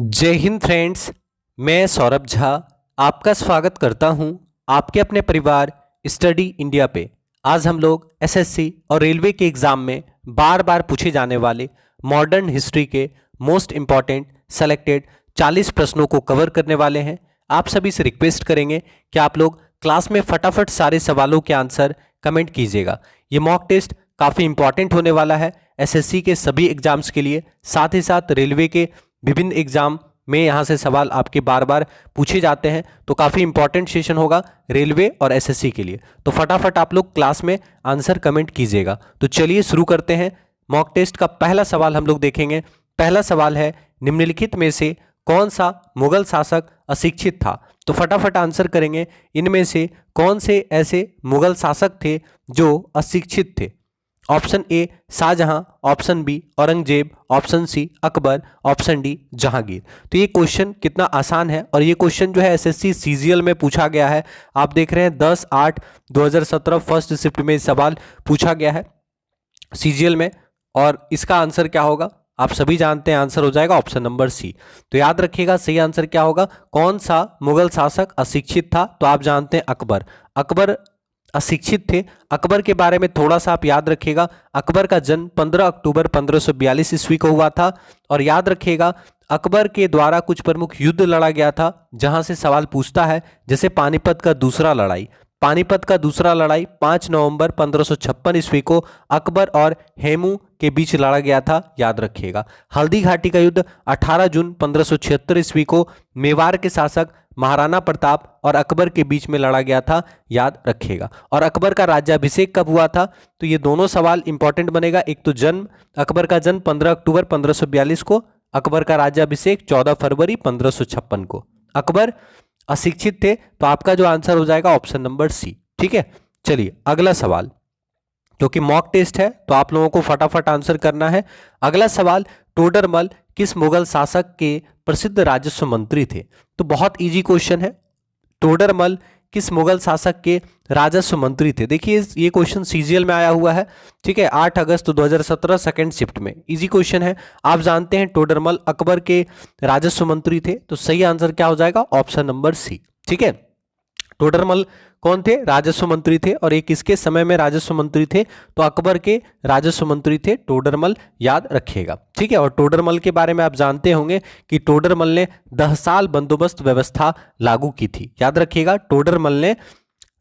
जय हिंद फ्रेंड्स। मैं सौरभ झा आपका स्वागत करता हूं आपके अपने परिवार स्टडी इंडिया पे। आज हम लोग एसएससी और रेलवे के एग्ज़ाम में बार बार पूछे जाने वाले मॉडर्न हिस्ट्री के मोस्ट इम्पॉर्टेंट सेलेक्टेड 40 प्रश्नों को कवर करने वाले हैं। आप सभी से रिक्वेस्ट करेंगे कि आप लोग क्लास में फटाफट सारे सवालों के आंसर कमेंट कीजिएगा। ये मॉक टेस्ट काफ़ी इंपॉर्टेंट होने वाला है एसएससी के सभी एग्जाम्स के लिए, साथ ही साथ रेलवे के विभिन्न एग्जाम में यहाँ से सवाल आपके बार बार पूछे जाते हैं, तो काफ़ी इंपॉर्टेंट सेशन होगा रेलवे और एसएससी के लिए। तो फटाफट आप लोग क्लास में आंसर कमेंट कीजिएगा। तो चलिए शुरू करते हैं। मॉक टेस्ट का पहला सवाल हम लोग देखेंगे। पहला सवाल है, निम्नलिखित में से कौन सा मुगल शासक अशिक्षित था? तो फटाफट आंसर करेंगे, इनमें से कौन से ऐसे मुगल शासक थे जो अशिक्षित थे? Option A Shahjahan, option B Aurangzeb, option C Akbar, option D Jahangir. तो ये क्वेश्चन कितना आसान है और ये क्वेश्चन जो है एसएससी सीजीएल में पूछा गया है। आप देख रहे हैं 10/8/2017 फर्स्ट शिफ्ट में सवाल पूछा गया है सीजीएल में, और इसका आंसर क्या होगा आप सभी जानते हैं, आंसर हो जाएगा ऑप्शन नंबर सी। तो याद रखिएगा सही आंसर क्या होगा, कौन सा मुगल शासक अशिक्षित था? तो आप जानते हैं अकबर। अकबर अशिक्षित थे। अकबर के बारे में थोड़ा सा आप याद रखिएगा, अकबर का जन्म 15 अक्टूबर 1542 ईस्वी को हुआ था। और याद रखिएगा अकबर के द्वारा कुछ प्रमुख युद्ध लड़ा गया था जहां से सवाल पूछता है, जैसे पानीपत का दूसरा लड़ाई। पानीपत का दूसरा लड़ाई 5 नवंबर 1556 ईस्वी को अकबर और हेमू के बीच लड़ा गया था, याद रखिएगा। हल्दी घाटी का युद्ध 18 जून 1576 ईस्वी को मेवाड़ के शासक महाराणा प्रताप और अकबर के बीच में लड़ा गया था, याद रखिएगा। और अकबर का राज्याभिषेक कब हुआ था? तो ये दोनों सवाल इंपॉर्टेंट बनेगा। एक तो जन्म, अकबर का जन्म 15 अक्टूबर 1542 को, अकबर का राज्याभिषेक 14 फरवरी 1556 को। अकबर अशिक्षित थे, तो आपका जो आंसर हो जाएगा ऑप्शन नंबर सी। ठीक है, चलिए अगला सवाल, क्योंकि मॉक टेस्ट है तो आप लोगों को फटाफट आंसर करना है। अगला सवाल, टोडरमल किस मुगल शासक के प्रसिद्ध राजस्व मंत्री थे? तो बहुत इजी क्वेश्चन है। टोडरमल किस मुगल शासक के राजस्व मंत्री थे? देखिए ये क्वेश्चन सीजीएल में आया हुआ है, ठीक है, 8 अगस्त 2017 सेकंड शिफ्ट में। इजी क्वेश्चन है। आप जानते हैं टोडरमल अकबर के राजस्व मंत्री थे, तो सही आंसर क्या हो जाएगा? Option number C. ठीक है, टोडरमल कौन थे? राजस्व मंत्री थे। और ये किसके समय में राजस्व मंत्री थे? तो अकबर के राजस्व मंत्री थे टोडरमल, याद रखिएगा। ठीक है, और टोडरमल के बारे में आप जानते होंगे कि टोडरमल ने 10 साल बंदोबस्त व्यवस्था लागू की थी, याद रखिएगा। टोडरमल ने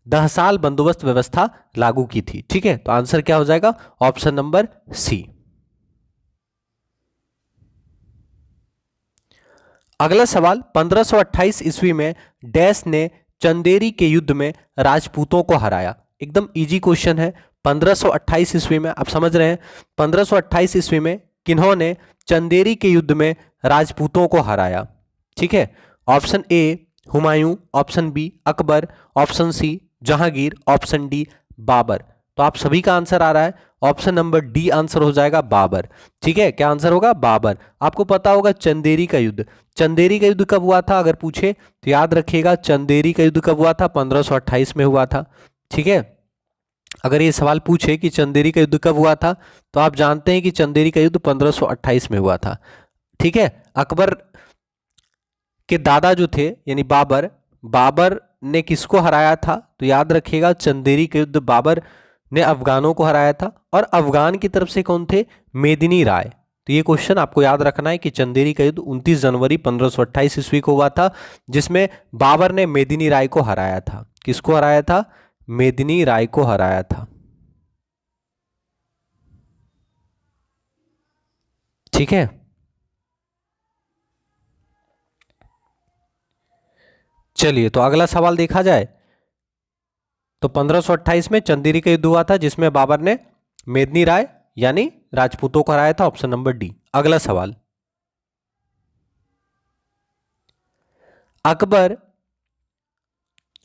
10 साल बंदोबस्त व्यवस्था लागू की थी। ठीक है, तो आंसर क्या हो जाएगा? Option number C. अगला सवाल, 1528 ईस्वी में डैश ने चंदेरी के युद्ध में राजपूतों को हराया? एकदम इजी क्वेश्चन है। 1528 ईस्वी में, आप समझ रहे हैं, 1528 ईस्वी में किन्होंने चंदेरी के युद्ध में राजपूतों को हराया? ठीक है, option A Humayun, option B Akbar, option C Jahangir, option D Babur. तो आप सभी का आंसर आ रहा है ऑप्शन नंबर डी, आंसर हो जाएगा बाबर। ठीक है, क्या आंसर होगा? बाबर। आपको पता होगा चंदेरी का युद्ध, चंदेरी का युद्ध कब हुआ था अगर पूछे तो याद रखिएगा चंदेरी का युद्ध कब हुआ था? 1528 में हुआ था। ठीक है, अगर ये सवाल पूछे कि चंदेरी का युद्ध कब हुआ था, तो आप जानते हैं कि चंदेरी का युद्ध 1528 में हुआ था। ठीक है, अकबर के दादा जो थे यानी बाबर, बाबर ने किसको हराया था? तो याद रखिएगा चंदेरी का युद्ध बाबर ने अफगानों को हराया था। और अफगान की तरफ से कौन थे? मेदिनी राय। तो ये क्वेश्चन आपको याद रखना है कि चंदेरी का युद्ध 29 जनवरी 1528 ईस्वी को हुआ था, जिसमें बाबर ने मेदिनी राय को हराया था। किसको हराया था? मेदिनी राय को हराया था। ठीक है, चलिए तो अगला सवाल देखा जाए। तो 1528 में चंदेरी का युद्ध हुआ था जिसमें बाबर ने मेदिनी राय यानी राजपूतों को हराया था, ऑप्शन नंबर डी। अगला सवाल, अकबर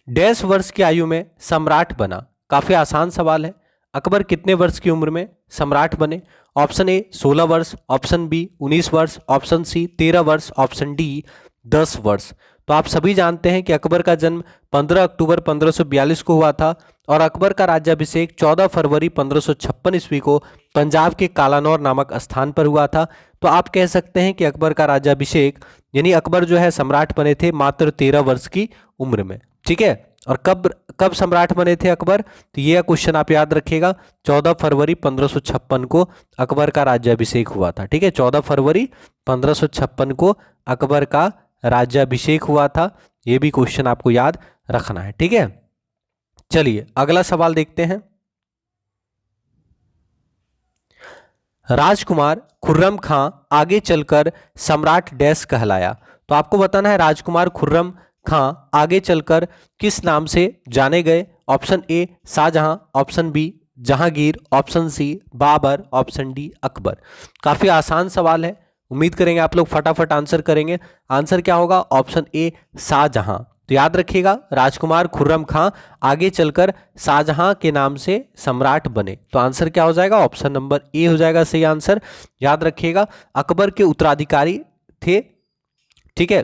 डैश वर्ष की आयु में सम्राट बना? काफी आसान सवाल है। अकबर कितने वर्ष की उम्र में सम्राट बने? ऑप्शन ए 16 वर्ष, ऑप्शन बी 19 वर्ष, ऑप्शन सी 13 वर्ष, ऑप्शन डी 10 वर्ष। तो आप सभी जानते हैं कि अकबर का जन्म 15 अक्टूबर 1542 को हुआ था और अकबर का राज्याभिषेक 14 फरवरी 1556 ईस्वी को पंजाब के कालानौर नामक स्थान पर हुआ था। तो आप कह सकते हैं कि अकबर का राज्याभिषेक यानी अकबर जो है सम्राट बने थे मात्र 13 वर्ष की उम्र में। ठीक है, और कब कब सम्राट बने थे अकबर, तो ये क्वेश्चन आप याद रखिएगा, 14 फरवरी 1556 को अकबर का राज्याभिषेक हुआ था। ठीक है, 14 फरवरी 1556 को अकबर का राज्याभिषेक हुआ था। ये भी क्वेश्चन आपको याद रखना है। ठीक है, चलिए अगला सवाल देखते हैं। राजकुमार खुर्रम खां आगे चलकर सम्राट डैश कहलाया। तो आपको बताना है राजकुमार खुर्रम खां आगे चलकर किस नाम से जाने गए। Option A Shahjahan, option B Jahangir, option C Babur, option D Akbar. काफी आसान सवाल है, उम्मीद करेंगे आप लोग फटाफट आंसर करेंगे। आंसर क्या होगा, ऑप्शन ए शाहजहां। तो याद रखिएगा राजकुमार खुर्रम खां आगे चलकर शाहजहां के नाम से सम्राट बने। तो आंसर क्या हो जाएगा, ऑप्शन नंबर ए हो जाएगा सही आंसर। याद रखिएगा अकबर के उत्तराधिकारी थे। ठीक है,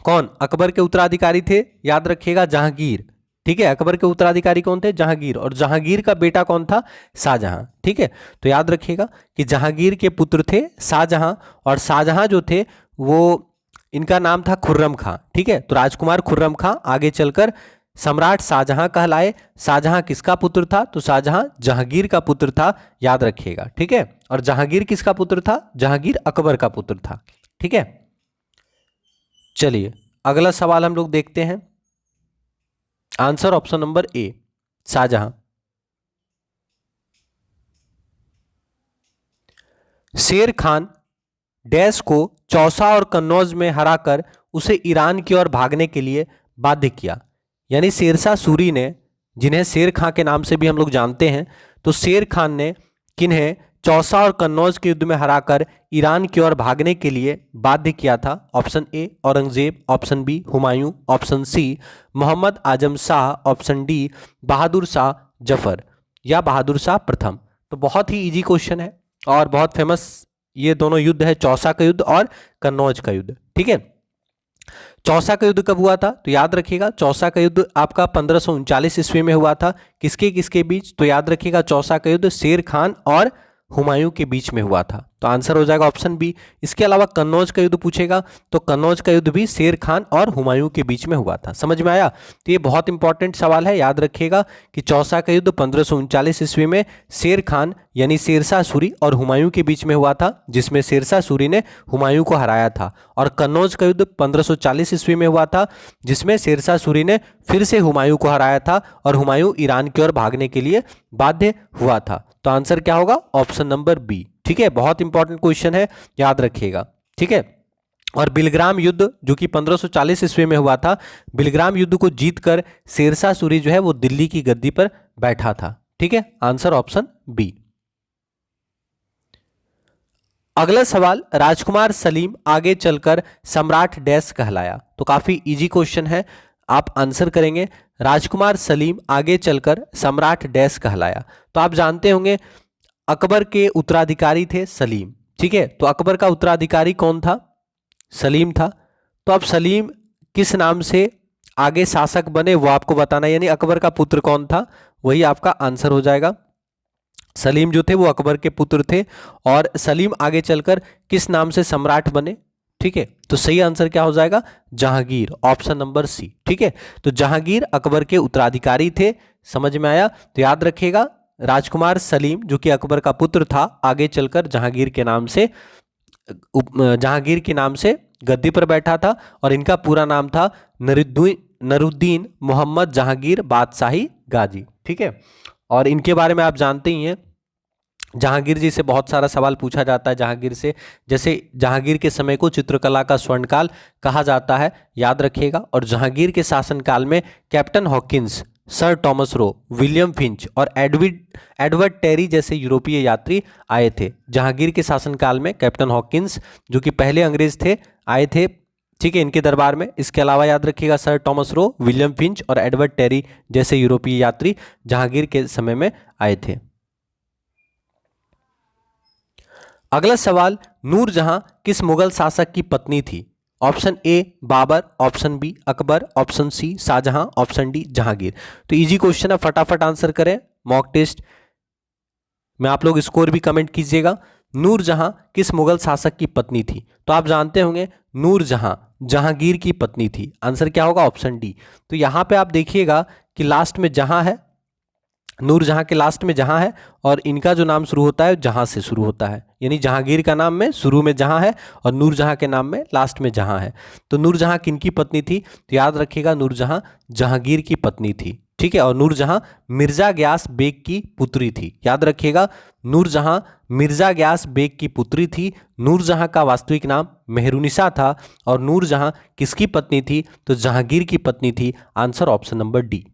कौन, अकबर के उत्तराधिकारी थे, याद रखिएगा जहांगीर। ठीक है, अकबर के उत्तराधिकारी कौन थे, जहांगीर, और जहांगीर का बेटा कौन था, शाहजहां। ठीक है, तो याद रखिएगा कि जहांगीर के पुत्र थे शाहजहां, और शाहजहां जो थे वो इनका नाम था खुर्रम खां। ठीक है, तो राजकुमार खुर्रम खां आगे चलकर सम्राट शाहजहां कहलाए। शाहजहां किसका पुत्र था, तो शाहजहां जहांगीर का पुत्र था, याद रखिएगा। ठीक है, और जहांगीर किसका पुत्र था, जहांगीर अकबर का पुत्र था। ठीक है, चलिए अगला सवाल हम लोग देखते हैं। Answer option number A Shahjahan. Sher Khan dash को चौसा और कन्नौज में हराकर उसे ईरान की ओर भागने के लिए बाध्य किया। यानी शेरशाह सूरी ने, जिन्हें शेर खां के नाम से भी हम लोग जानते हैं, तो शेर खान ने किन्हें चौसा और कन्नौज के युद्ध में हराकर ईरान की ओर भागने के लिए बाध्य किया था। Option A Aurangzeb, option B Humayun, option C Mohammad Azam Shah, option D Bahadur Shah Zafar या बहादुर शाह प्रथम। तो बहुत ही इजी क्वेश्चन है और बहुत फेमस ये दोनों युद्ध है, चौसा का युद्ध और कन्नौज का युद्ध। ठीक है, चौसा का युद्ध कब हुआ था, तो याद रखिएगा चौसा का युद्ध आपका 1539 ईस्वी में हुआ था। किसके किसके बीच, तो याद रखिएगा चौसा का युद्ध शेर खान और हुमायूं के बीच में हुआ था। तो आंसर हो जाएगा ऑप्शन बी। इसके अलावा कन्नौज का युद्ध पूछेगा तो कन्नौज का युद्ध भी शेर खान और हुमायूं के बीच में हुआ था। समझ में आया, तो ये बहुत इंपॉर्टेंट सवाल है। याद रखिएगा कि चौसा का युद्ध 1539 ईस्वी में शेर खान यानी शेरशाह सूरी और हुमायूं के बीच में हुआ था, जिसमें शेरशाह सूरी ने हुमायूं को हराया था। और कन्नौज का युद्ध 1540 ईस्वी में हुआ था, जिसमें शेरशाह सूरी ने फिर से हुमायूं को हराया था और हुमायूं ईरान की ओर भागने के लिए बाध्य हुआ था। तो आंसर क्या होगा, ऑप्शन नंबर बी। ठीक है, बहुत इंपॉर्टेंट क्वेश्चन है, याद रखिएगा। ठीक है, और बिलग्राम युद्ध जो कि 1540 ईस्वी में हुआ था, बिलग्राम युद्ध को जीतकर शेरशाह सूरी जो है वो दिल्ली की गद्दी पर बैठा था। ठीक है, आंसर ऑप्शन बी। अगला सवाल, राजकुमार सलीम आगे चलकर सम्राट डैश कहलाया। तो काफी इजी क्वेश्चन है, आप आंसर करेंगे राजकुमार सलीम आगे चलकर सम्राट डैश कहलाया। तो आप जानते होंगे अकबर के उत्तराधिकारी थे सलीम। ठीक है, तो अकबर का उत्तराधिकारी कौन था, सलीम था। तो अब सलीम किस नाम से आगे शासक बने वो आपको बताना, यानी अकबर का पुत्र कौन था, वही आपका आंसर हो जाएगा। सलीम जो थे वो अकबर के पुत्र थे और सलीम आगे चलकर किस नाम से सम्राट बने। ठीक है, तो सही आंसर क्या हो जाएगा, जहांगीर, ऑप्शन नंबर सी। ठीक है, तो जहांगीर अकबर के उत्तराधिकारी थे। समझ में आया, तो याद रखिएगा राजकुमार सलीम जो कि अकबर का पुत्र था, आगे चलकर जहांगीर के नाम से गद्दी पर बैठा था और इनका पूरा नाम था नरुद्दीन मोहम्मद जहांगीर बादशाही गाजी। ठीक है, और इनके बारे में आप जानते ही हैं, जहांगीर जी से बहुत सारा सवाल पूछा जाता है जहांगीर से, जैसे जहांगीर के समय को चित्रकला का स्वर्णकाल कहा जाता है, याद रखिएगा। और जहांगीर के शासनकाल में captain Hawkins, sir Thomas Roe, William Finch और एडवर्ड टेरी जैसे यूरोपीय यात्री आए थे। जहांगीर के शासनकाल में कैप्टन हॉकिंस जो कि पहले अंग्रेज थे आए थे, ठीक है, इनके दरबार में। इसके अलावा याद रखिएगा sir Thomas Roe, William Finch और एडवर्ड टेरी जैसे यूरोपीय यात्री जहांगीर के समय में आए थे। अगला सवाल, नूरजहां किस मुगल शासक की पत्नी थी। Option A Babur, option B Akbar, option C Shahjahan, option D Jahangir. तो इजी क्वेश्चन है, फटाफट आंसर करें। मॉक टेस्ट में आप लोग स्कोर भी कमेंट कीजिएगा। नूरजहां किस मुगल शासक की पत्नी थी? तो आप जानते होंगे नूरजहां जहांगीर की पत्नी थी। आंसर क्या होगा? Option D. तो यहां पे आप देखिएगा कि लास्ट में जहां है, नूरजहां के लास्ट में जहां है और इनका जो नाम शुरू होता है जहां से शुरू होता है, यानी जहांगीर का नाम में शुरू में जहां है और नूरजहां के नाम में लास्ट में जहां है। तो नूरजहां किनकी पत्नी थी? तो याद रखिएगा नूरजहां जहांगीर की पत्नी थी, ठीक है। और नूरजहां मिर्जा गयास बेग की पुत्री थी। याद रखिएगा नूरजहां मिर्जा गयास बेग की पुत्री थी। नूरजहां का वास्तविक नाम मेहरुनिसा था और नूरजहां किसकी पत्नी थी? तो जहांगीर की पत्नी थी। Answer option number D.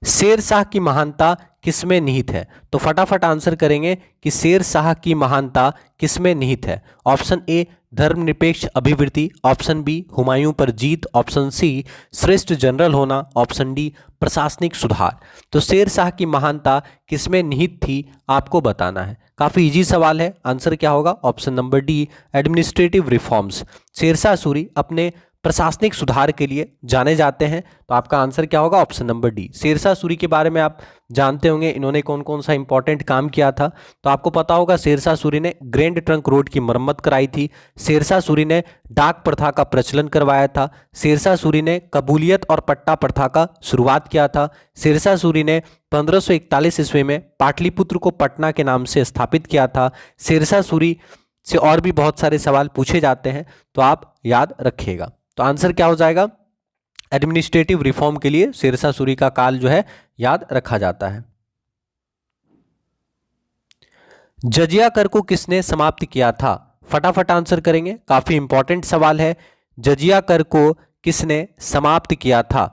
Sher Shah की महानता किसमें निहित है? तो फटाफट आंसर करेंगे कि शेर शाह की महानता किसमें निहित है। ऑप्शन ए धर्मनिरपेक्ष अभिवृत्ति, ऑप्शन बी हुमायूं पर जीत, ऑप्शन सी श्रेष्ठ जनरल होना, ऑप्शन डी प्रशासनिक सुधार। तो शेर शाह की महानता किसमें निहित थी आपको बताना है। काफी इजी सवाल है। आंसर क्या होगा? Option number D administrative reforms. Sher Shah Suri अपने प्रशासनिक सुधार के लिए जाने जाते हैं। तो आपका आंसर क्या होगा? Option number D. Sher Shah Suri के बारे में आप जानते होंगे इन्होंने कौन कौन सा इंपॉर्टेंट काम किया था। तो आपको पता होगा शेरशाह सूरी ने ग्रैंड ट्रंक रोड की मरम्मत कराई थी। शेरशाह सूरी ने डाक प्रथा का प्रचलन करवाया था। शेरशाह सूरी ने कबूलियत और पट्टा प्रथा का शुरुआत किया था। शेरशाह सूरी ने 1541 ईस्वी में पाटलिपुत्र को पटना के नाम से स्थापित किया था। शेरशाह सूरी से और भी बहुत सारे सवाल पूछे जाते हैं, तो आप याद रखिएगा। तो आंसर क्या हो जाएगा? एडमिनिस्ट्रेटिव रिफॉर्म के लिए शेरशाह सूरी का काल जो है याद रखा जाता है। जजिया कर को किसने समाप्त किया था? फटाफट आंसर करेंगे, काफी इंपॉर्टेंट सवाल है। जजिया कर को किसने समाप्त किया था?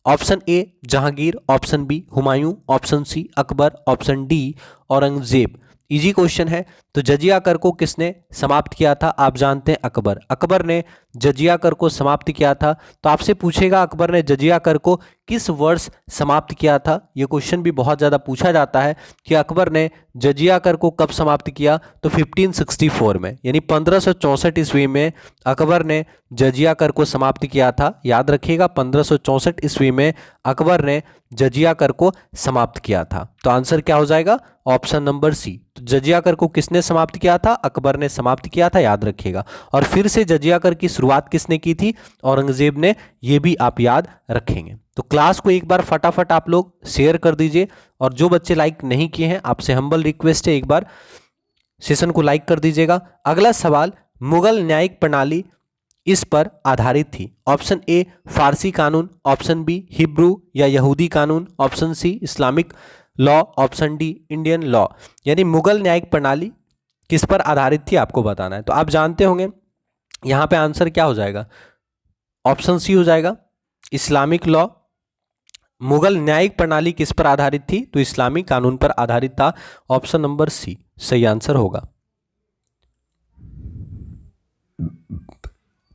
Option A Jahangir, option B Humayun, option C Akbar, option D Aurangzeb. Easy question है। तो जजिया कर को किसने समाप्त किया था? आप जानते हैं अकबर। अकबर ने जजिया कर को समाप्त किया था। तो आपसे पूछेगा अकबर ने जजिया कर को किस वर्ष समाप्त किया था? यह क्वेश्चन भी बहुत ज्यादा पूछा जाता है कि अकबर ने जजिया कर को कब समाप्त किया। तो 1564 में, यानी 1564 ईस्वी में अकबर ने जजिया कर को समाप्त किया था। याद रखिएगा 1564 ईस्वी में अकबर ने जजिया कर को समाप्त किया था। तो आंसर क्या हो जाएगा? Option number C. तो जजिया कर को किसने समाप्त किया था? अकबर ने समाप्त किया था, याद रखिएगा। और फिर से जजिया कर की शुरुआत किसने की थी? औरंगजेब ने। यह भी आप याद रखेंगे। तो क्लास को एक बार फटाफट आप लोग शेयर कर दीजिए और जो बच्चे लाइक नहीं किए हैं आपसे हम्बल रिक्वेस्ट है एक बार सेशन को लाइक कर दीजिएगा। अगला सवाल, मुगल न्यायिक प्रणाली इस पर आधारित थी। ऑप्शन ए फारसी कानून, ऑप्शन बी हिब्रू या यहूदी कानून, option C Islamic law, option D Indian law. यानी मुगल न्यायिक प्रणाली किस पर आधारित थी आपको बताना है। तो आप जानते होंगे यहां पे आंसर क्या हो जाएगा? ऑप्शन सी हो जाएगा इस्लामिक लॉ। मुगल न्यायिक प्रणाली किस पर आधारित थी? तो इस्लामी कानून पर आधारित था। ऑप्शन नंबर सी सही आंसर होगा।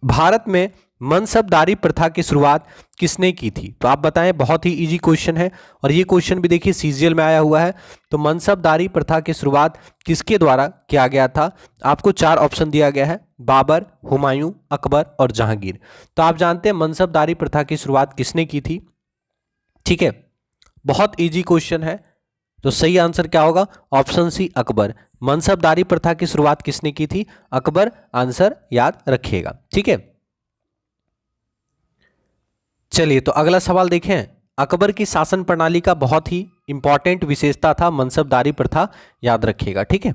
भारत में मनसबदारी प्रथा की शुरुआत किसने की थी? तो आप बताएं। बहुत ही इजी क्वेश्चन है और ये क्वेश्चन भी देखिए सीजीएल में आया हुआ है। तो मनसबदारी प्रथा की शुरुआत किसके द्वारा किया गया था? आपको 4 ऑप्शन दिया गया है, बाबर, हुमायूं, अकबर और जहांगीर। तो आप जानते हैं मनसबदारी प्रथा की शुरुआत किसने की थी? ठीक है, बहुत इजी क्वेश्चन है। तो सही आंसर क्या होगा? Option C Akbar. मनसबदारी प्रथा की शुरुआत किसने की थी? अकबर। आंसर याद रखिएगा, ठीक है। चलिए तो अगला सवाल देखें। अकबर की शासन प्रणाली का बहुत ही इंपॉर्टेंट विशेषता था मनसबदारी प्रथा, याद रखिएगा, ठीक है।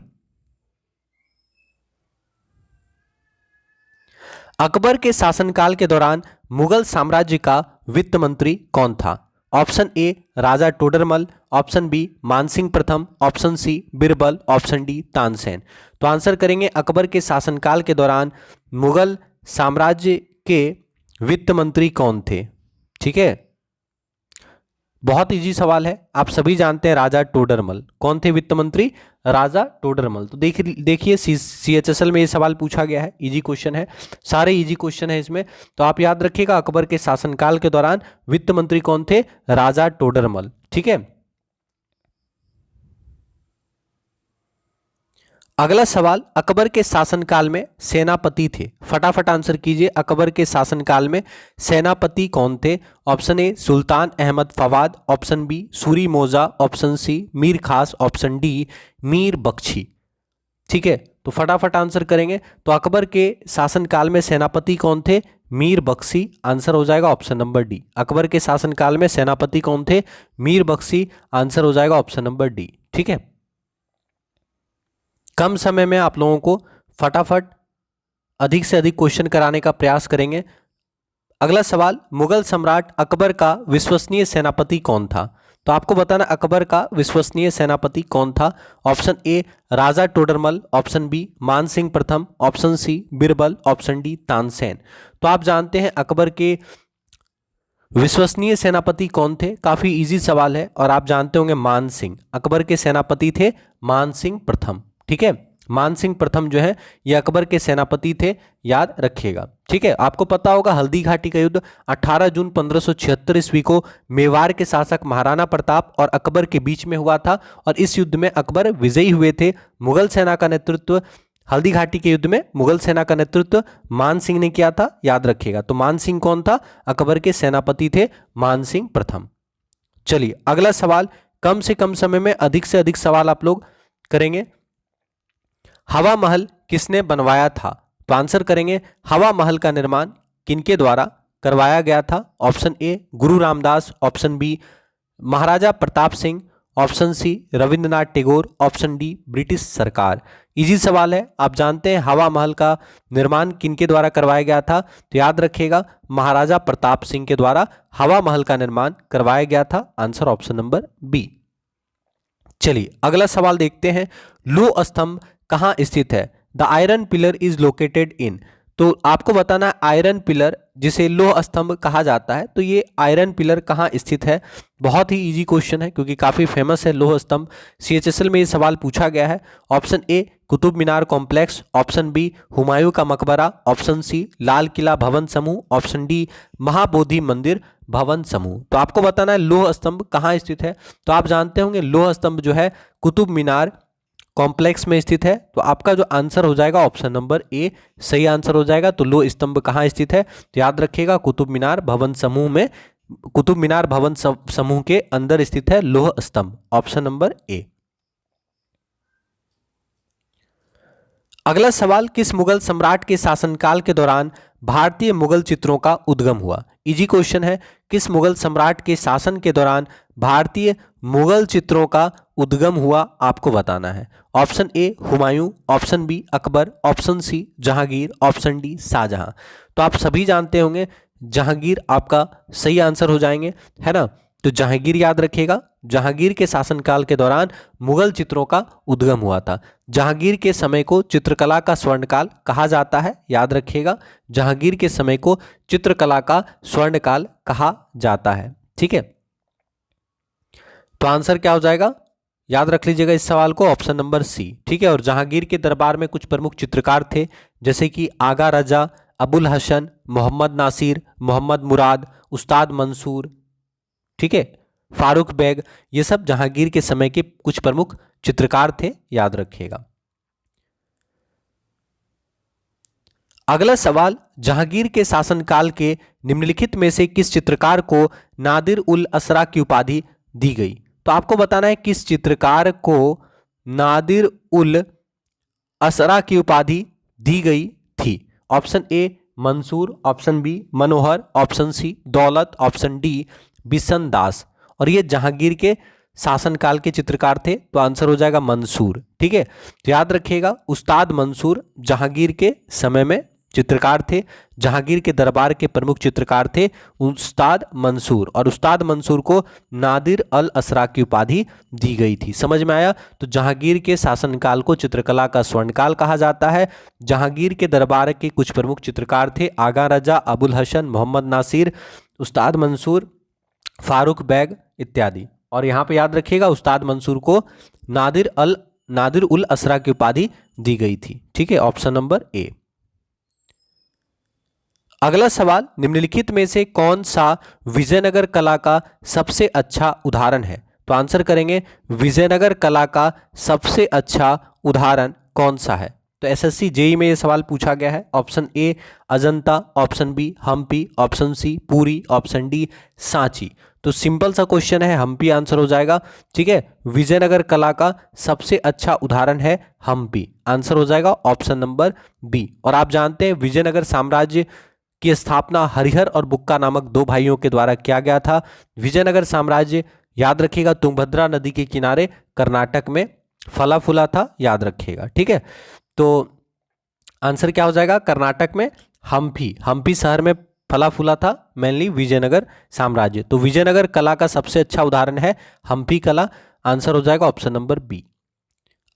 अकबर के शासनकाल के दौरान मुगल साम्राज्य का वित्त मंत्री कौन था? Option A Raja Todarmal, option B Mansingh प्रथम, option C Birbal, option D Tansen. तो आंसर करेंगे अकबर के शासनकाल के दौरान मुगल साम्राज्य के वित्त मंत्री कौन थे? ठीक है, बहुत इजी सवाल है। आप सभी जानते हैं राजा टोडरमल। कौन थे वित्त मंत्री? राजा टोडरमल। तो देखिए सीएचएसएल में ये सवाल पूछा गया है, इजी क्वेश्चन है, सारे इजी क्वेश्चन है इसमें। तो आप याद रखिएगा अकबर के शासनकाल के दौरान वित्त मंत्री कौन थे? राजा टोडरमल, ठीक है। अगला सवाल, अकबर के शासनकाल में सेनापति थे। फटाफट आंसर कीजिए, अकबर के शासनकाल में सेनापति कौन थे? Option A Sultan Ahmad Fawad, option B Suri Mauja, option सी मीर खास, ऑप्शन डी मीर बख्शी। ठीक है, तो फटाफट आंसर करेंगे। तो अकबर के शासनकाल में सेनापति कौन थे? मीर बख्शी। आंसर हो जाएगा ऑप्शन नंबर डी। अकबर के शासनकाल में सेनापति कौन थे? मीर बख्शी। आंसर हो जाएगा ऑप्शन नंबर डी। ठीक है, कम समय में आप लोगों को फटाफट अधिक से अधिक क्वेश्चन कराने का प्रयास करेंगे। अगला सवाल, मुगल सम्राट अकबर का विश्वसनीय सेनापति कौन था? तो आपको बताना अकबर का विश्वसनीय सेनापति कौन था। Option A Raja Todarmal, option B Man Singh प्रथम, option C Birbal, option D Tansen. तो आप जानते हैं अकबर के विश्वसनीय सेनापति कौन थे? काफी इजी सवाल है और आप जानते होंगे मान सिंह। अकबर के सेनापति थे मान सिंह प्रथम। ठीक है, मान सिंह प्रथम जो है ये अकबर के सेनापति थे, याद रखिएगा। ठीक है, आपको पता होगा हल्दी घाटी का युद्ध 18 जून 1576 ईस्वी को मेवाड़ के शासक महाराणा प्रताप और अकबर के बीच में हुआ था और इस युद्ध में अकबर विजयी हुए थे। मुगल सेना का नेतृत्व हल्दी घाटी के युद्ध में मुगल सेना का नेतृत्व मान सिंह ने किया था, याद रखिएगा। तो मान सिंह कौन था? अकबर के सेनापति थे मान सिंह प्रथम। चलिए अगला सवाल, कम से कम समय में अधिक से अधिक सवाल आप लोग करेंगे। हवा महल किसने बनवाया था? तो आंसर करेंगे हवा महल का निर्माण किनके द्वारा करवाया गया था? Option A Guru Ramdas, option B Maharaja Pratap Singh, option C Rabindranath Tagore, option D British सरकार। इजी सवाल है, आप जानते हैं हवा महल का निर्माण किनके द्वारा करवाया गया था? तो याद रखिएगा महाराजा प्रताप सिंह के द्वारा हवा महल का निर्माण करवाया गया था। Answer option number B. चलिए अगला सवाल देखते हैं, लौह स्तंभ कहाँ स्थित है? The iron pillar is located in. तो आपको बताना है आयरन पिलर जिसे लौह स्तंभ कहा जाता है, तो ये आयरन पिलर कहाँ स्थित है? बहुत ही इजी क्वेश्चन है क्योंकि काफी फेमस है लौह स्तंभ। CHSL में ये सवाल पूछा गया है। Option A Qutub Minar complex, option B Humayun का मकबरा, ऑप्शन सी लाल किला भवन समूह, ऑप्शन डी महाबोधि मंदिर भवन समूह। तो आपको बताना है लौह स्तंभ कहाँ स्थित है। तो आप जानते होंगे लौह स्तंभ जो है कुतुब मीनार कॉम्प्लेक्स में स्थित है। तो आपका जो आंसर हो जाएगा ऑप्शन नंबर ए सही आंसर हो जाएगा। तो लौह स्तंभ कहाँ स्थित है? तो याद रखिएगा कुतुब मीनार भवन समूह में, कुतुब मीनार भवन समूह के अंदर स्थित है लौह स्तंभ। ऑप्शन नंबर ए। अगला सवाल, किस मुगल सम्राट के शासनकाल के दौरान भारतीय मुगल चित्रों का उद्गम हुआ? इजी क्वेश्चन है, किस मुगल सम्राट के शासन के दौरान भारतीय मुगल चित्रों का उद्गम हुआ? आपको बताना है। Option A Humayun, option B Akbar, option C Jahangir, option D Shahjahan. तो आप सभी जानते होंगे जहांगीर आपका सही आंसर हो जाएंगे, है ना। तो जहांगीर याद रखिएगा, जहांगीर के शासनकाल के दौरान मुगल चित्रों का उद्गम हुआ था। जहांगीर के समय को चित्रकला का स्वर्णकाल कहा जाता है, याद रखिएगा जहांगीर के समय को चित्रकला का स्वर्णकाल कहा जाता है। ठीक है, तो आंसर क्या हो जाएगा? याद रख लीजिएगा इस सवाल को, ऑप्शन नंबर सी। ठीक है, और जहांगीर के दरबार में कुछ प्रमुख चित्रकार थे जैसे कि आगा रजा, अबुल हसन, मोहम्मद नासिर, मोहम्मद मुराद, उस्ताद मंसूर, ठीक है, फारूक बेग, ये सब जहांगीर के समय के कुछ प्रमुख चित्रकार थे, याद रखिएगा। अगला सवाल, जहांगीर के शासनकाल के निम्नलिखित में से किस चित्रकार को नादिर उल असरा की उपाधि दी गई? तो आपको बताना है किस चित्रकार को नादिर उल असरा की उपाधि दी गई थी। Option A Mansur, option B Manohar, option C Daulat, option D Bishan दास। और ये जहांगीर के शासनकाल के चित्रकार थे, तो आंसर हो जाएगा मंसूर। ठीक है, तो याद रखिएगा उस्ताद मंसूर जहांगीर के समय में चित्रकार थे, जहांगीर के दरबार के प्रमुख चित्रकार थे उस्ताद मंसूर, और उस्ताद मंसूर को नादिर अल असरा की उपाधि दी गई थी। समझ में आया? तो जहांगीर के शासनकाल को चित्रकला का स्वर्णकाल कहा जाता है। जहांगीर के दरबार के कुछ प्रमुख चित्रकार थे आगा रजा, अबुल हसन, मोहम्मद नासिर, उस्ताद मंसूर, फारूक बेग इत्यादि। और यहाँ पे याद रखिएगा उस्ताद मंसूर को नादिर उल असरा की उपाधि दी गई थी। ठीक है, ऑप्शन नंबर ए। अगला सवाल, निम्नलिखित में से कौन सा विजयनगर कला का सबसे अच्छा उदाहरण है? तो आंसर करेंगे विजयनगर कला का सबसे अच्छा उदाहरण कौन सा है? तो एसएससी जेई में ये सवाल पूछा गया है। Option A Ajanta, option B Hampi, option C Puri, option D Sanchi. तो सिंपल सा क्वेश्चन है, हम्पी आंसर हो जाएगा। ठीक है, विजयनगर कला का सबसे अच्छा उदाहरण है हम्पी, आंसर हो जाएगा ऑप्शन नंबर बी। और आप जानते हैं विजयनगर साम्राज्य की स्थापना हरिहर और बुक्का नामक दो भाइयों के द्वारा किया गया था। विजयनगर साम्राज्य याद रखिएगा तुंगभद्रा नदी के किनारे कर्नाटक में फला फूला था, याद रखिएगा। ठीक है, तो आंसर क्या हो जाएगा? कर्नाटक में हम्पी शहर में फला फूला था मेनली विजयनगर साम्राज्य। तो विजयनगर कला का सबसे अच्छा उदाहरण है हम्पी कला, आंसर हो जाएगा ऑप्शन नंबर बी।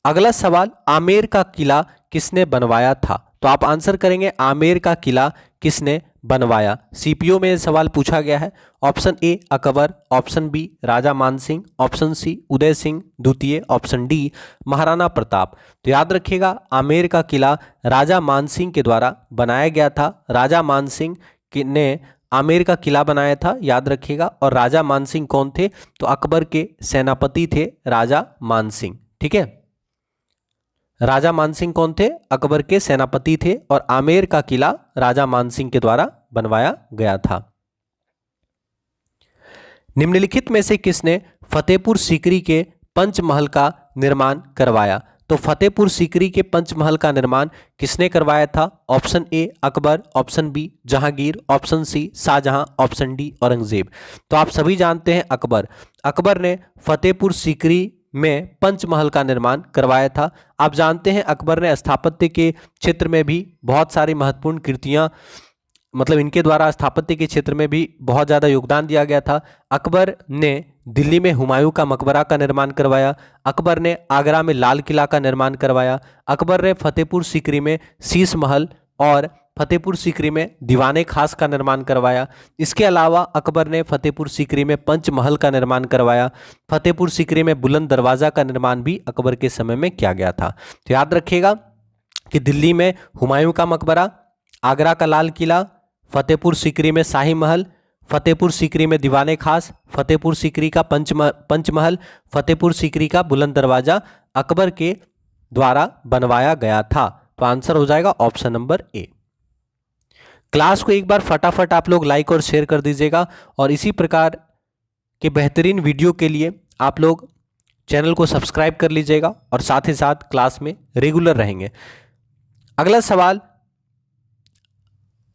अगला सवाल, आमेर का किला किसने बनवाया था? तो आप आंसर करेंगे आमेर का किला किसने बनवाया। सीपीओ में सवाल पूछा गया है। Option A Akbar, option B Raja Mansingh, option C Uday Singh द्वितीय, ऑप्शन डी महाराणा प्रताप। तो याद रखिएगा आमेर का किला राजा मानसिंह के द्वारा बनाया गया था। राजा मानसिंह ने आमेर का किला बनाया था, याद रखिएगा। और राजा मानसिंह कौन थे? तो अकबर के सेनापति थे राजा मानसिंह। ठीक है, राजा मानसिंह कौन थे? अकबर के सेनापति थे। और आमेर का किला राजा मानसिंह के द्वारा बनवाया गया था। निम्नलिखित में से किसने फतेहपुर सीकरी के पंचमहल का निर्माण करवाया? तो फतेहपुर सीकरी के पंचमहल का निर्माण किसने करवाया था? Option A Akbar, option B Jahangir, option C Shahjahan, option D Aurangzeb. तो आप सभी जानते हैं अकबर ने फतेहपुर सीकरी में पंचमहल का निर्माण करवाया था। आप जानते हैं अकबर ने स्थापत्य के क्षेत्र में भी बहुत सारी महत्वपूर्ण कृतियां, मतलब इनके द्वारा स्थापत्य के क्षेत्र में भी बहुत ज़्यादा योगदान दिया गया था। अकबर ने दिल्ली में हुमायूं का मकबरा का निर्माण करवाया। अकबर ने आगरा में लाल किला का निर्माण करवाया। अकबर ने फतेहपुर सीकरी में शीश महल और फतेहपुर सीकरी में दीवाने खास का निर्माण करवाया। इसके अलावा अकबर ने फतेहपुर सीकरी में पंचमहल का निर्माण करवाया। फतेहपुर सीकरी में बुलंद दरवाज़ा का निर्माण भी अकबर के समय में किया गया था। तो याद रखिएगा कि दिल्ली में हुमायूं का मकबरा, आगरा का लाल किला, फतेहपुर सीकरी में शाही महल, फतेहपुर सीकरी में दीवाने खास, फतेहपुर सीकरी का पंचमहल, फतेहपुर सीकरी का बुलंद दरवाजा अकबर के द्वारा बनवाया गया था। तो आंसर हो जाएगा ऑप्शन नंबर ए। क्लास को एक बार फटाफट आप लोग लाइक और शेयर कर दीजिएगा। और इसी प्रकार के बेहतरीन वीडियो के लिए आप लोग चैनल को सब्सक्राइब कर लीजिएगा और साथ ही साथ क्लास में रेगुलर रहेंगे। अगला सवाल,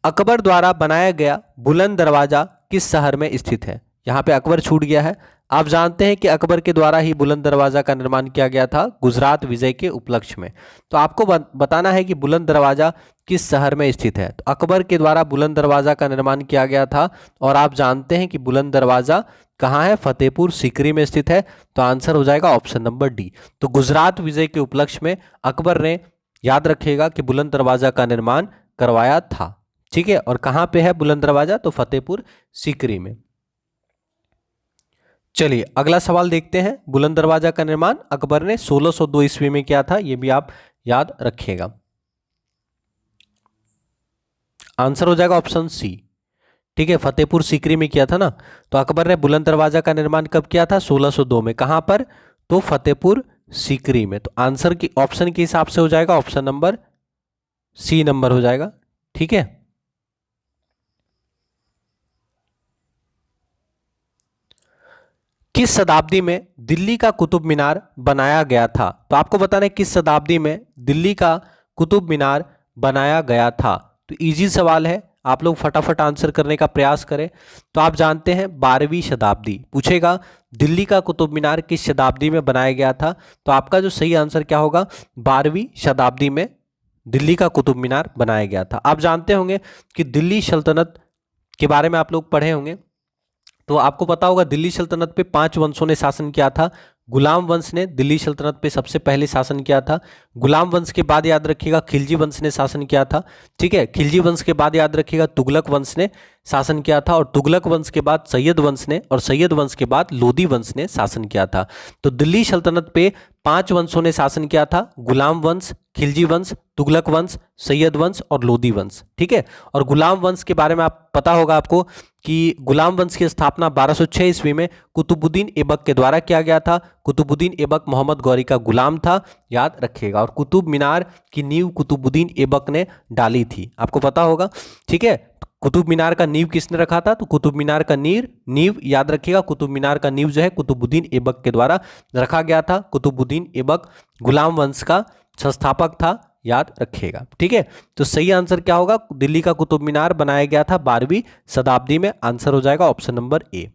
अकबर द्वारा बनाया गया बुलंद दरवाजा किस शहर में स्थित है? यहाँ पे अकबर छूट गया है। आप जानते हैं कि अकबर के द्वारा ही बुलंद दरवाजा का निर्माण किया गया था गुजरात विजय के उपलक्ष्य में। तो आपको बताना है कि बुलंद दरवाजा किस शहर में स्थित है। तो अकबर के द्वारा बुलंद दरवाजा का निर्माण किया गया था और आप जानते हैं कि बुलंद दरवाजा कहाँ है? फतेहपुर सीकरी में स्थित है। तो आंसर हो जाएगा ऑप्शन नंबर डी। तो गुजरात विजय के उपलक्ष्य में अकबर ने, याद रखिएगा, कि बुलंद दरवाजा का निर्माण करवाया था। ठीक है, और कहाँ पे है बुलंद दरवाजा? तो फतेहपुर सीकरी में। चलिए अगला सवाल देखते हैं। बुलंद दरवाजा का निर्माण अकबर ने 1602 ईस्वी में किया था, यह भी आप याद रखिएगा। आंसर हो जाएगा ऑप्शन सी। ठीक है, फतेहपुर सीकरी में किया था ना। तो अकबर ने बुलंद दरवाजा का निर्माण कब किया था? 1602 में। कहां पर? तो फतेहपुर सीकरी में। तो आंसर की ऑप्शन के हिसाब से हो जाएगा ऑप्शन नंबर सी नंबर हो जाएगा। ठीक है, किस शताब्दी में दिल्ली का कुतुब मीनार बनाया गया था? तो आपको बताना है किस शताब्दी में दिल्ली का कुतुब मीनार बनाया गया था। तो इजी सवाल है, आप लोग फटाफट आंसर करने का प्रयास करें। तो आप जानते हैं 12वीं शताब्दी पूछेगा दिल्ली का कुतुब मीनार किस शताब्दी में बनाया गया था। तो आपका जो सही आंसर क्या होगा? 12वीं शताब्दी में दिल्ली का कुतुब मीनार बनाया गया था। आप जानते होंगे कि दिल्ली सल्तनत के बारे में आप लोग पढ़े होंगे, तो आपको पता होगा दिल्ली सल्तनत पे 5 वंशों ने शासन किया था। गुलाम वंश ने दिल्ली सल्तनत पे सबसे पहले शासन किया था। गुलाम वंश के बाद याद रखिएगा खिलजी वंश ने शासन किया था। ठीक है, खिलजी वंश के बाद याद रखिएगा तुगलक वंश ने शासन किया था और तुगलक वंश के बाद सैयद वंश ने और सैयद वंश के बाद लोदी वंश ने शासन किया था। तो दिल्ली सल्तनत पे 5 वंशों ने शासन किया था, गुलाम वंश, खिलजी वंश, तुगलक वंश, सैयद वंश और लोदी वंश। ठीक है, और गुलाम वंश के बारे में आप पता होगा आपको कि गुलाम वंश की स्थापना 1206 ईस्वी में कुतुबुद्दीन ऐबक के द्वारा किया गया था। कुतुबुद्दीन ऐबक मोहम्मद गौरी का गुलाम था, याद रखिएगा। और कुतुब मीनार की नींव कुतुबुद्दीन ऐबक ने डाली थी, आपको पता होगा। ठीक है, कुतुब मीनार का नींव किसने रखा था? तो कुतुब मीनार का नींव याद रखिएगा, कुतुब मीनार का नींव जो है कुतुबुद्दीन ऐबक के द्वारा रखा गया था। कुतुबुद्दीन ऐबक गुलाम वंश का संस्थापक था, याद रखिएगा। ठीक है, तो सही आंसर क्या होगा? दिल्ली का कुतुब मीनार बनाया गया था 12वीं शताब्दी में। आंसर हो जाएगा ऑप्शन नंबर ए।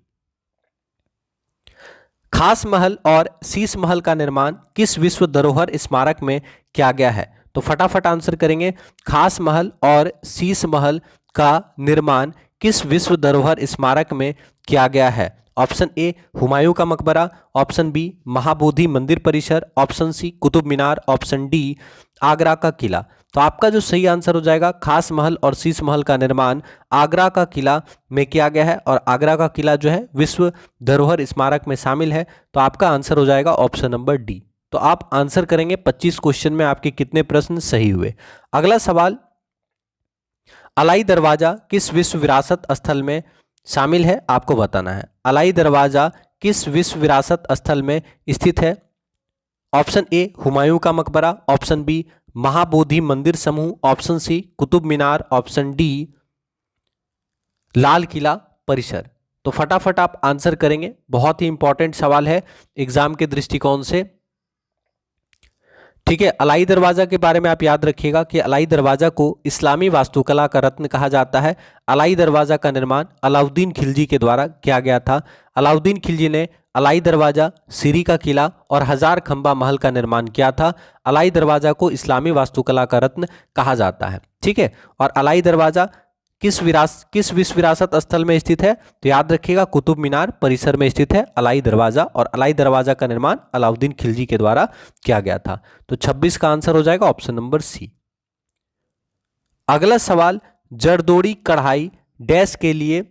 खास महल और शीश महल का निर्माण किस विश्व धरोहर स्मारक में किया गया है? तो फटाफट आंसर करेंगे। खास महल और शीश महल का निर्माण किस विश्व धरोहर स्मारक में किया गया है? ऑप्शन ए हुमायूं का मकबरा, ऑप्शन बी महाबोधि मंदिर परिसर, option C Qutub Minar, option D Agra का किला। तो आपका जो सही आंसर हो जाएगा, खास महल और शीश महल का निर्माण आगरा का किला में किया गया है और आगरा का किला जो है विश्व धरोहर स्मारक में शामिल है। तो आपका आंसर हो जाएगा ऑप्शन नंबर डी। तो आप आंसर करेंगे 25 क्वेश्चन में आपके कितने प्रश्न सही हुए। अगला सवाल, अलाई दरवाजा किस विश्व विरासत स्थल में शामिल है? आपको बताना है। अलाई दरवाजा किस विश्व विरासत स्थल में स्थित है? ऑप्शन ए हुमायूं का मकबरा, ऑप्शन बी महाबोधि मंदिर समूह, option C Qutub Minar, option D Lal Qila परिसर। तो फटाफट आप आंसर करेंगे, बहुत ही इंपॉर्टेंट सवाल है एग्जाम के दृष्टिकोण से। ठीक है, अलाई दरवाजा के बारे में आप याद रखिएगा कि अलाई दरवाजा को इस्लामी वास्तुकला का रत्न कहा जाता है। अलाई दरवाजा का निर्माण अलाउद्दीन खिलजी के द्वारा किया गया था। अलाउद्दीन खिलजी ने अलाई दरवाजा, सीरी का किला और हजार खंबा महल का निर्माण किया था। अलाई दरवाजा को इस्लामी वास्तुकला का रत्न कहा जाता है। ठीक है, और अलाई दरवाजा किस विश्व विरासत स्थल में स्थित है? तो याद रखिएगा कुतुब मीनार परिसर में स्थित है अलाई दरवाजा, और अलाई दरवाजा का निर्माण अलाउद्दीन खिलजी के द्वारा किया गया था। तो 26 का आंसर हो जाएगा ऑप्शन नंबर सी। अगला सवाल, जरदोड़ी कढ़ाई डैश के लिए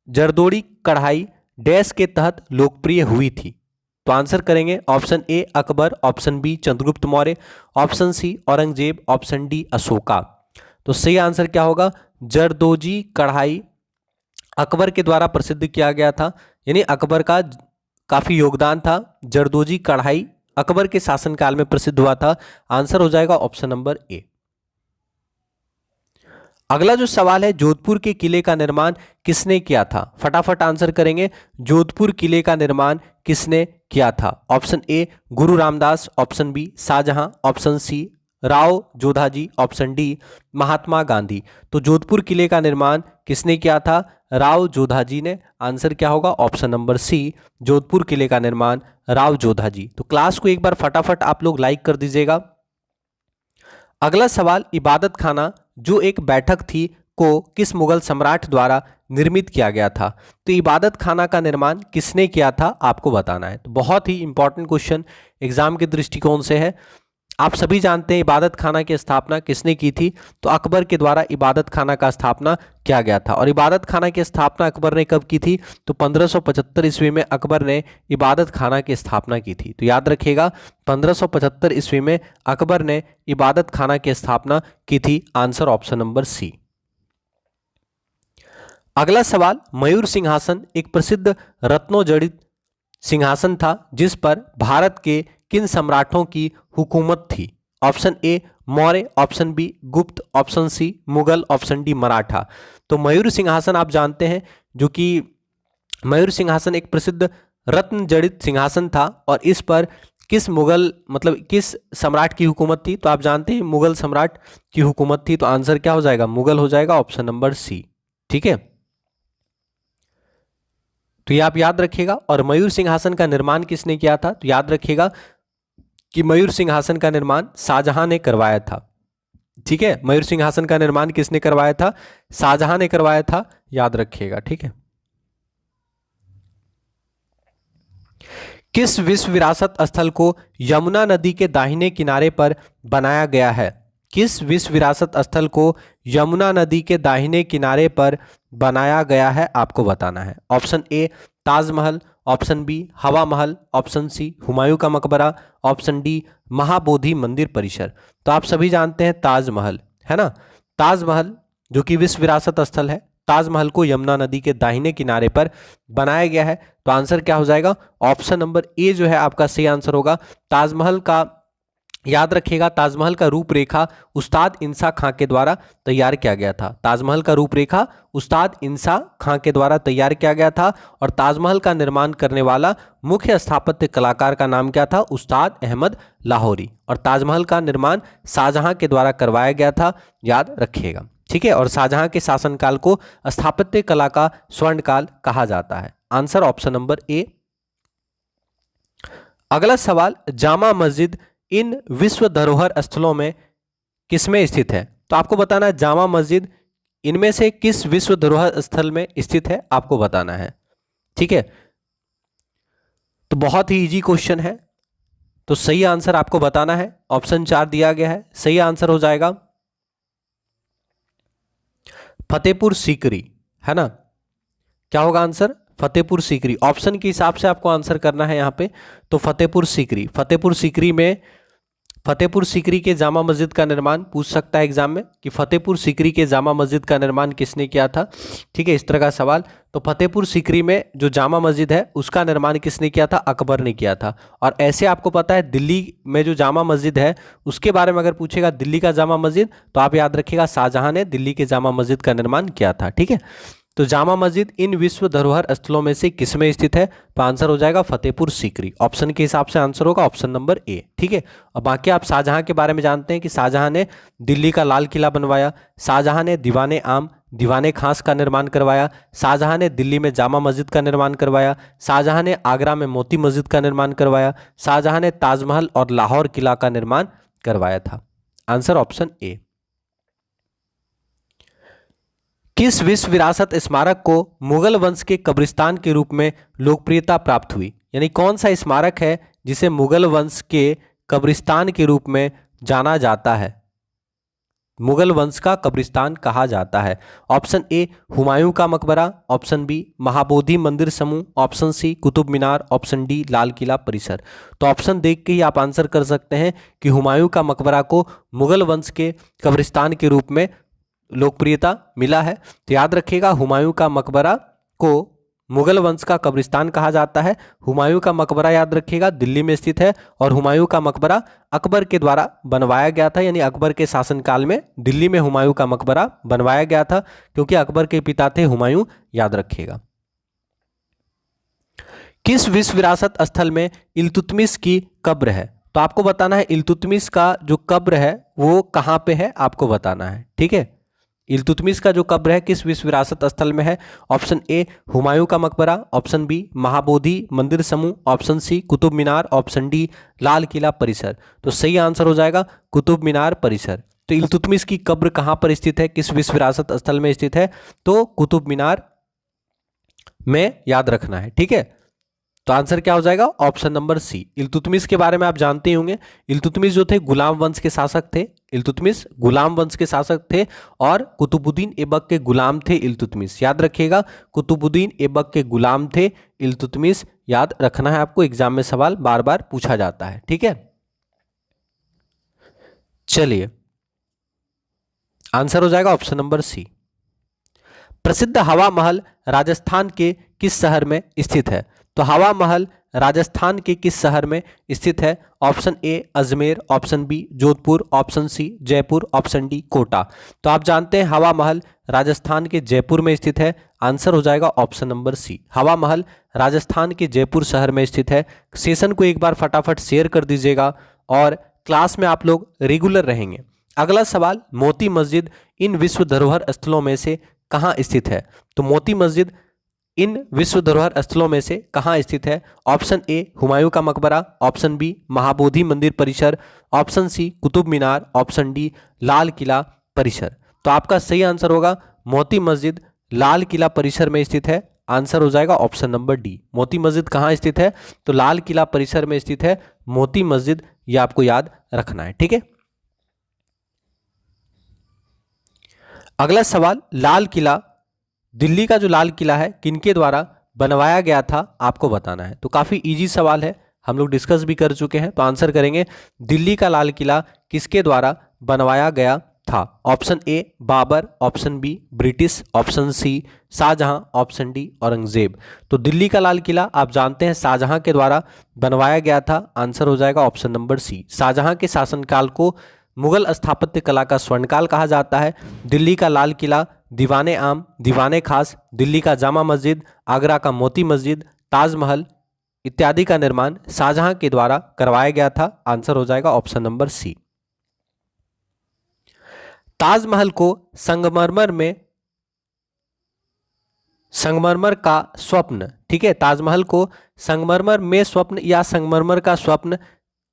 जरदोड़ी कढ़ाई डैश के तहत लोकप्रिय हुई थी? तो आंसर करेंगे option A Akbar, option B Chandragupta Maurya, option C Aurangzeb, option D Ashoka. तो सही आंसर क्या होगा? जरदोजी कढ़ाई अकबर के द्वारा प्रसिद्ध किया गया था, यानी अकबर का काफी योगदान था। जरदोजी कढ़ाई अकबर के शासनकाल में प्रसिद्ध हुआ था। आंसर हो जाएगा ऑप्शन नंबर ए। अगला जो सवाल है, जोधपुर के किले का निर्माण किसने किया था? फटाफट आंसर करेंगे। जोधपुर किले का निर्माण किसने किया था? Option A Guru Ramdas, option B Shahjahan, option C Rao Jodhaji, option D Mahatma Gandhi. तो जोधपुर किले का निर्माण किसने किया था? राव जोधाजी ने। आंसर क्या होगा? ऑप्शन नंबर सी, जोधपुर किले का निर्माण राव जोधाजी। तो क्लास को एक बार फटाफट आप लोग लाइक कर दीजिएगा। अगला सवाल, इबादत खाना जो एक बैठक थी को किस मुगल सम्राट द्वारा निर्मित किया गया था? तो इबादत खाना का निर्माण किसने किया था आपको बताना है। तो बहुत ही इंपॉर्टेंट क्वेश्चन एग्जाम के दृष्टिकोण से है। आप सभी जानते हैं इबादत खाना की स्थापना किसने की थी? तो अकबर के द्वारा इबादत खाना का स्थापना किया गया था। और इबादत खाना की स्थापना अकबर ने कब की थी? तो 1575 ईस्वी में अकबर ने इबादत खाना की स्थापना की थी। तो याद रखिएगा 1575 ईस्वी में अकबर ने इबादत खाना की स्थापना की थी। Answer option number C. अगला सवाल, मयूर सिंहासन एक प्रसिद्ध रत्नोजड़ित सिंहासन था जिस पर भारत के किन सम्राटों की हुकूमत थी? Option A Maurya, option B Gupta, option C Mughal, option D Maratha. तो मयूर सिंहासन आप जानते हैं, जो कि मयूर सिंहासन एक प्रसिद्ध रत्न जड़ित सिंहासन था और इस पर किस मुगल किस सम्राट की हुकूमत थी? तो आप जानते हैं मुगल सम्राट की हुकूमत थी। तो आंसर क्या हो जाएगा? मुगल हो जाएगा, ऑप्शन नंबर सी। ठीक है, तो ये आप याद रखिएगा। और मयूर सिंहासन का निर्माण किसने किया था? तो याद रखिएगा कि मयूर सिंहासन का निर्माण शाहजहां ने करवाया था। ठीक है, मयूर सिंहासन का निर्माण किसने करवाया था? शाहजहां ने करवाया था, याद रखिएगा। ठीक है, किस विश्व विरासत स्थल को यमुना नदी के दाहिने किनारे पर बनाया गया है? किस विश्व विरासत स्थल को यमुना नदी के दाहिने किनारे पर बनाया गया है आपको बताना है। Option A Taj Mahal, option B Hawa Mahal, option C Humayun का मकबरा, ऑप्शन डी महाबोधि मंदिर परिसर। तो आप सभी जानते हैं ताजमहल, है ना। ताजमहल जो कि विश्व विरासत स्थल है, ताजमहल को यमुना नदी के दाहिने किनारे पर बनाया गया है। तो आंसर क्या हो जाएगा, ऑप्शन नंबर ए जो है आपका सही आंसर होगा। ताजमहल का याद रखिएगा, ताजमहल का रूपरेखा उस्ताद इंसा खां के द्वारा तैयार किया गया था। ताजमहल का रूपरेखा उस्ताद इंसा खां के द्वारा तैयार किया गया था और ताजमहल का निर्माण करने वाला मुख्य स्थापत्य कलाकार का नाम क्या था, उस्ताद अहमद लाहौरी। और ताजमहल का निर्माण शाहजहां के द्वारा करवाया गया था, याद रखिएगा, ठीक है। और शाहजहां के शासनकाल को स्थापत्य कला का स्वर्णकाल कहा जाता है। आंसर ऑप्शन नंबर ए। अगला सवाल, जामा मस्जिद इन विश्व धरोहर स्थलों में किसमें स्थित है। तो आपको बताना है जामा मस्जिद इनमें से किस विश्व धरोहर स्थल में स्थित है, आपको बताना है, ठीक है। तो बहुत ही इजी क्वेश्चन है, तो सही आंसर आपको बताना है। ऑप्शन 4 दिया गया है, सही आंसर हो जाएगा फतेहपुर सीकरी, है ना। क्या होगा आंसर, फतेहपुर सीकरी। ऑप्शन के हिसाब से आपको आंसर करना है यहाँ पे। तो फतेहपुर सीकरी, फतेहपुर सीकरी में, फतेहपुर सीकरी के जामा मस्जिद का निर्माण पूछ सकता है एग्जाम में कि फतेहपुर सीकरी के जामा मस्जिद का निर्माण किसने किया था, ठीक है, इस तरह का सवाल। तो फतेहपुर सीकरी में जो जामा मस्जिद है उसका निर्माण किसने किया था, अकबर ने किया था। और ऐसे आपको पता है दिल्ली में जो जामा मस्जिद है उसके बारे में अगर पूछेगा, दिल्ली का जामा मस्जिद, तो आप याद रखिएगा शाहजहां ने दिल्ली के जामा मस्जिद का निर्माण किया था, ठीक है। तो जामा मस्जिद इन विश्व धरोहर स्थलों में से किसमें स्थित है, तो आंसर हो जाएगा फतेहपुर सीकरी। ऑप्शन के हिसाब से आंसर होगा ऑप्शन नंबर ए, ठीक है। और बाकी आप शाहजहां के बारे में जानते हैं कि शाहजहां ने दिल्ली का लाल किला बनवाया, शाहजहां ने दीवाने आम, दीवाने खास का निर्माण करवाया, शाहजहां ने दिल्ली में जामा मस्जिद का निर्माण करवाया, शाहजहां ने आगरा में मोती मस्जिद का निर्माण करवाया, शाहजहां ने ताजमहल और लाहौर किला का निर्माण करवाया था। Answer option A. किस विश्व विरासत स्मारक को मुगल वंश के कब्रिस्तान के रूप में लोकप्रियता प्राप्त हुई, यानी कौन सा स्मारक है जिसे मुगल वंश के कब्रिस्तान के रूप में जाना जाता है, मुगल वंश का कब्रिस्तान कहा जाता है। ऑप्शन ए हुमायूं का मकबरा, ऑप्शन बी महाबोधि मंदिर समूह, option C Qutub Minar, option D Lal Qila परिसर। तो ऑप्शन देख के ही आप आंसर कर सकते हैं कि हुमायूं का मकबरा को मुगल वंश के कब्रिस्तान के रूप में लोकप्रियता मिला है। तो याद रखिएगा हुमायूं का मकबरा को मुगल वंश का कब्रिस्तान कहा जाता है। हुमायूं का मकबरा याद रखिएगा दिल्ली में स्थित है और हुमायूं का मकबरा अकबर के द्वारा बनवाया गया था, यानी अकबर के शासनकाल में दिल्ली में हुमायूं का मकबरा बनवाया गया था क्योंकि अकबर के पिता थे हुमायूं, याद रखिएगा। किस विश्व विरासत स्थल में इल्तुतमिश की कब्र है, तो आपको बताना है इल्तुतमिश का जो कब्र है वो कहाँ पे है, आपको बताना है, ठीक है। इल्तुतमिश का जो कब्र है किस विश्व विरासत स्थल में है। ऑप्शन ए हुमायूं का मकबरा, ऑप्शन बी महाबोधि मंदिर समूह, option C Qutub Minar, option D Lal Qila परिसर। तो सही आंसर हो जाएगा कुतुब मीनार परिसर। तो इल्तुतमिश की कब्र कहाँ पर स्थित है, किस विश्व विरासत स्थल में स्थित है, तो कुतुब मीनार में, याद रखना है, ठीक है। तो आंसर क्या हो जाएगा ऑप्शन नंबर सी। इल्तुतमिश के बारे में आप जानते ही होंगे, इल्तुतमिश जो थे गुलाम वंश के शासक थे, इल्तुतमिश गुलाम वंश के शासक थे और कुतुबुद्दीन ऐबक के गुलाम थे इल्तुतमिश, याद रखिएगा कुतुबुद्दीन ऐबक के गुलाम थे इल्तुतमिश, याद रखना है आपको, एग्जाम में सवाल बार बार पूछा जाता है, ठीक है। चलिए आंसर हो जाएगा ऑप्शन नंबर सी। प्रसिद्ध हवा महल राजस्थान के किस शहर में स्थित है, तो हवा महल राजस्थान के किस शहर में स्थित है। Option A Ajmer, option B Jodhpur, option C Jaipur, option D Kota. तो आप जानते हैं हवा महल राजस्थान के जयपुर में स्थित है। आंसर हो जाएगा ऑप्शन नंबर सी, हवा महल राजस्थान के जयपुर शहर में स्थित है। सेशन को एक बार फटाफट शेयर कर दीजिएगा और क्लास में आप लोग रेगुलर रहेंगे। अगला सवाल, मोती मस्जिद इन विश्व धरोहर स्थलों में से कहाँ स्थित है, तो मोती मस्जिद इन विश्व धरोहर स्थलों में से कहाँ स्थित है। ऑप्शन ए हुमायूं का मकबरा, ऑप्शन बी महाबोधि मंदिर परिसर, option C Qutub Minar, option D Lal Qila परिसर। तो आपका सही आंसर होगा मोती मस्जिद लाल किला परिसर में स्थित है। आंसर हो जाएगा option number D. Moti Masjid कहाँ स्थित है, तो लाल किला परिसर में स्थित है मोती मस्जिद, ये आपको याद रखना है, ठीक है। अगला सवाल, लाल किला, दिल्ली का जो लाल किला है किनके द्वारा बनवाया गया था आपको बताना है। तो काफी इजी सवाल है, हम लोग डिस्कस भी कर चुके हैं। तो आंसर करेंगे दिल्ली का लाल किला किसके द्वारा बनवाया गया था। Option A Babur, option B British, option C Shahjahan, option D Aurangzeb. तो दिल्ली का लाल किला आप जानते हैं शाहजहां के द्वारा बनवाया गया था। आंसर हो जाएगा ऑप्शन नंबर सी। शाहजहां के शासनकाल को मुगल स्थापत्य कला का स्वर्णकाल कहा जाता है। दिल्ली का लाल किला, दीवाने आम, दीवाने खास, दिल्ली का जामा मस्जिद, आगरा का मोती मस्जिद, ताजमहल इत्यादि का निर्माण शाहजहां के द्वारा करवाया गया था। आंसर हो जाएगा ऑप्शन नंबर सी। ताजमहल को संगमरमर का स्वप्न, ठीक है, ताजमहल को संगमरमर में स्वप्न या संगमरमर का स्वप्न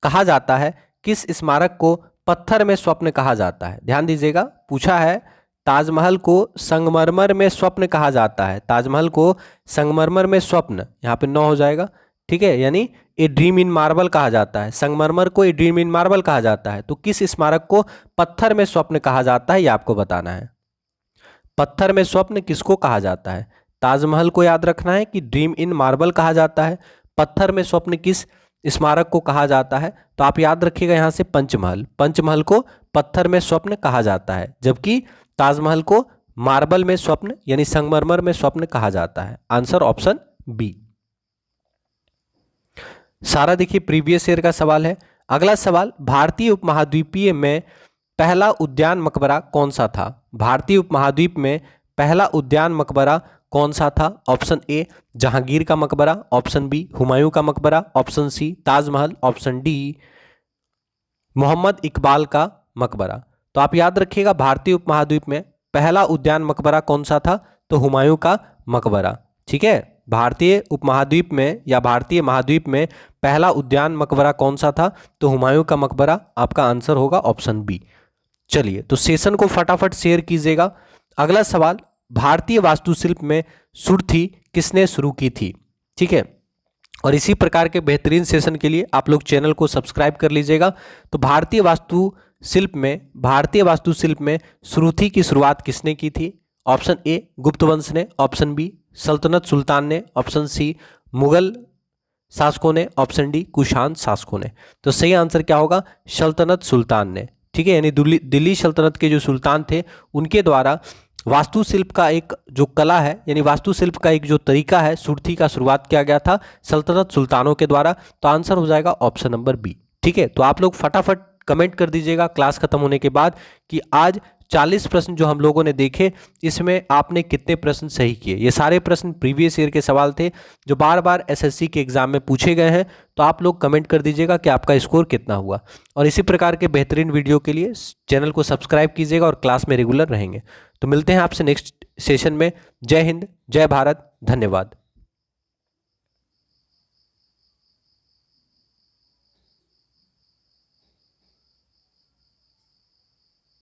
कहा जाता है। किस स्मारक को पत्थर में स्वप्न कहा जाता है। ध्यान दीजिएगा, पूछा है ताजमहल को संगमरमर में स्वप्न कहा जाता है। ताजमहल को संगमरमर में स्वप्न, यहाँ पे 9 हो जाएगा, ठीक है, यानी ए ड्रीम इन मार्बल कहा जाता है। संगमरमर को ए ड्रीम इन मार्बल कहा जाता है। तो किस स्मारक को पत्थर में स्वप्न कहा जाता है, ये आपको बताना है। पत्थर में स्वप्न किसको कहा जाता है। ताजमहल को याद रखना है कि ड्रीम इन मार्बल कहा जाता है। पत्थर में स्वप्न किस स्मारक को कहा जाता है, तो आप याद रखिएगा यहाँ से पंचमहल। पंचमहल को पत्थर में स्वप्न कहा जाता है, जबकि ताजमहल को मार्बल में स्वप्न यानी संगमरमर में स्वप्न कहा जाता है। Answer option B. सारा देखिए प्रीवियस ईयर का सवाल है। अगला सवाल, भारतीय उपमहाद्वीपीय में पहला उद्यान मकबरा कौन सा था। भारतीय उपमहाद्वीप में पहला उद्यान मकबरा कौन सा था। ऑप्शन ए जहांगीर का मकबरा, ऑप्शन बी हुमायूं का मकबरा, option C Taj Mahal, option D Mohammad Iqbal का मकबरा। तो आप याद रखिएगा भारतीय उपमहाद्वीप में पहला उद्यान मकबरा कौन सा था, तो हुमायूं का मकबरा, ठीक है। भारतीय उपमहाद्वीप में या भारतीय महाद्वीप में पहला उद्यान मकबरा कौन सा था, तो हुमायूं का मकबरा आपका आंसर होगा ऑप्शन बी। चलिए, तो सेशन को फटाफट शेयर कीजिएगा। अगला सवाल, भारतीय वास्तुशिल्प में सुर्खी किसने शुरू की थी, ठीक है। और इसी प्रकार के बेहतरीन सेशन के लिए आप लोग चैनल को सब्सक्राइब कर लीजिएगा। तो भारतीय वास्तुशिल्प में सुरुथी की शुरुआत किसने की थी। ऑप्शन ए गुप्त वंश ने, ऑप्शन बी सल्तनत सुल्तान ने, ऑप्शन सी मुगल शासकों ने, ऑप्शन डी कुषाण शासकों ने। तो सही आंसर क्या होगा, सल्तनत सुल्तान ने, ठीक है, यानी दिल्ली सल्तनत के जो सुल्तान थे उनके द्वारा वास्तुशिल्प का एक जो कला है यानी वास्तुशिल्प का एक जो तरीका है सुर्खी का शुरुआत किया गया था सल्तनत सुल्तानों के द्वारा। तो आंसर हो जाएगा ऑप्शन नंबर बी, ठीक है। तो आप लोग फटाफट कमेंट कर दीजिएगा क्लास खत्म होने के बाद कि आज 40 प्रश्न जो हम लोगों ने देखे इसमें आपने कितने प्रश्न सही किए। ये सारे प्रश्न प्रीवियस ईयर के सवाल थे जो बार बार एसएससी के एग्जाम में पूछे गए हैं। तो आप लोग कमेंट कर दीजिएगा कि आपका स्कोर कितना हुआ। और इसी प्रकार के बेहतरीन वीडियो के लिए चैनल को सब्सक्राइब कीजिएगा और क्लास में रेगुलर रहेंगे। तो मिलते हैं आपसे नेक्स्ट सेशन में। जय हिंद, जय भारत, धन्यवाद।